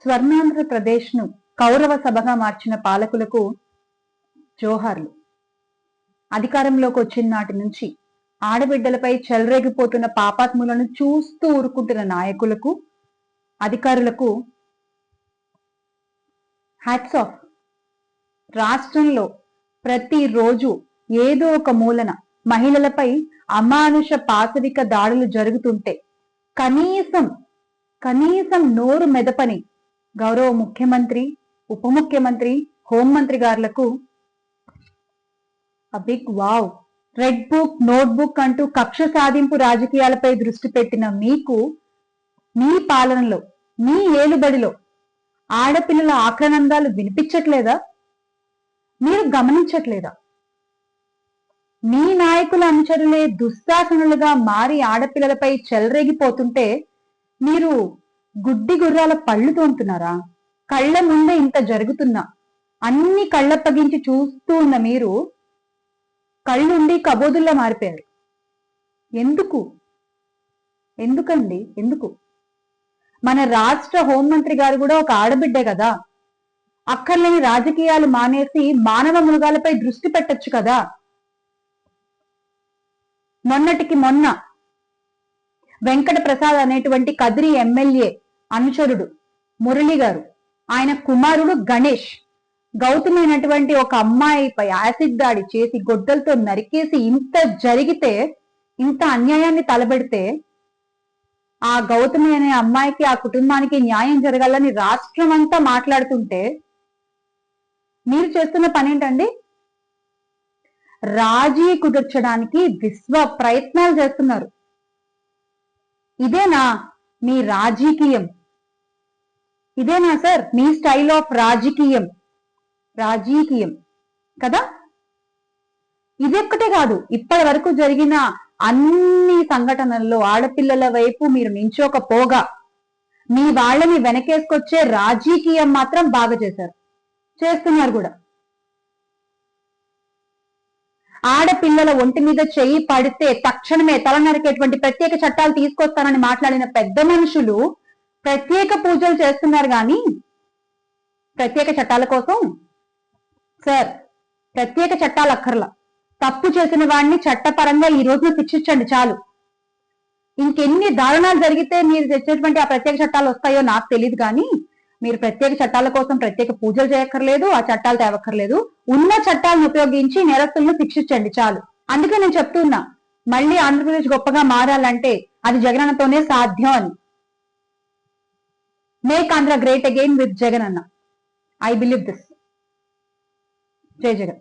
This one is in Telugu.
స్వర్ణాంధ్రప్రదేశ్ ను కౌరవ సభగా మార్చిన పాలకులకు జోహార్లు. అధికారంలోకి వచ్చిన నాటి నుంచి ఆడబిడ్డలపై చెలరేగిపోతున్న పాపాత్ములను చూస్తూ ఊరుకుంటున్న నాయకులకు, అధికారులకు హ్యాట్స్ ఆఫ్. రాష్ట్రంలో ప్రతిరోజు ఏదో ఒక మూలన మహిళలపై అమానుష పాశవిక దాడులు జరుగుతుంటే కనీసం నోరు మెదపని గౌరవ ముఖ్యమంత్రి, ఉప ముఖ్యమంత్రి, హోంమంత్రి గారులకు big wow. Red book, notebook అంటూ కక్ష సాధింపు రాజకీయాలపై దృష్టి పెట్టిన మీకు, మీ పాలనలో, మీ ఏలుబడిలో ఆడపిల్లల ఆక్రనందాలు వినిపించట్లేదా? మీరు గమనించట్లేదా? మీ నాయకుల అనుచరులే దుశ్శాసనులుగా మారి ఆడపిల్లలపై చెలరేగిపోతుంటే మీరు గుడ్డి గుర్రాల పళ్ళు తోముతున్నారా? కళ్ళ ముందే ఇంత జరుగుతున్నా అన్ని కళ్ళప్పగించి చూస్తూ ఉన్న మీరు కళ్ళుండి కబోదుల్లా మారిపోయారు. ఎందుకండి? ఎందుకు? మన రాష్ట్ర హోంమంత్రి గారు కూడా ఒక ఆడబిడ్డే కదా. అక్కర్లేని రాజకీయాలు మానేసి మానవ మృగాలపై దృష్టి పెట్టొచ్చు కదా. మొన్నటికి మొన్న వెంకట ప్రసాద్ అనేటువంటి కదిరి ఎమ్మెల్యే అనుచరుడు మురళి గారు, ఆయన కుమారుడు గణేష్ గౌతమైనటువంటి ఒక అమ్మాయిపై యాసిడ్ దాడి చేసి గొడ్డలతో నరికేసి ఇంత జరిగితే, ఇంత అన్యాయాన్ని తలబెడితే ఆ గౌతమి అనే అమ్మాయికి, ఆ కుటుంబానికి న్యాయం జరగాలని రాష్ట్రం అంతా మాట్లాడుతుంటే మీరు చేస్తున్న పని ఏంటండి? రాజీ కుదర్చడానికి విశ్వ ప్రయత్నాలు చేస్తున్నారు. ఇదేనా మీ రాజకీయం? ఇదేనా సార్ మీ స్టైల్ ఆఫ్ రాజకీయం కదా? ఇదొక్కటే కాదు, ఇప్పటి వరకు జరిగిన అన్ని సంఘటనల్లో ఆడపిల్లల వైపు మీరు నించోకపోగా మీ వాళ్ళని వెనకేసుకొచ్చే రాజకీయం మాత్రం బాగా చేస్తున్నారు కూడా. ఆడపిల్లల ఒంటి మీద చెయ్యి పడితే తక్షణమే తల నరికేటువంటి ప్రత్యేక చట్టాలు తీసుకొస్తానని మాట్లాడిన పెద్ద మనుషులు ప్రత్యేక పూజలు చేస్తున్నారు కానీ ప్రత్యేక చట్టాల కోసం సార్, ప్రత్యేక చట్టాలు అక్కర్లా. తప్పు చేసిన వాడిని చట్టపరంగా ఈ రోజున శిక్షించండి చాలు. ఇంకెన్ని దారుణాలు జరిగితే మీరు తెచ్చేటువంటి ఆ ప్రత్యేక చట్టాలు వస్తాయో నాకు తెలియదు కానీ మీరు ప్రత్యేక చట్టాల కోసం ప్రత్యేక పూజలు చేయక్కర్లేదు, ఆ చట్టాలు తేవక్కర్లేదు. ఉన్న చట్టాలను ఉపయోగించి నేరస్తులను శిక్షించండి చాలు. అందుకే నేను చెప్తున్నా, మళ్ళీ ఆంధ్రప్రదేశ్ గొప్పగా మారాలంటే అది జగనన్నతోనే సాధ్యం అని. Make Andhra great again with Jagan Anna. I believe this. జై జగన్.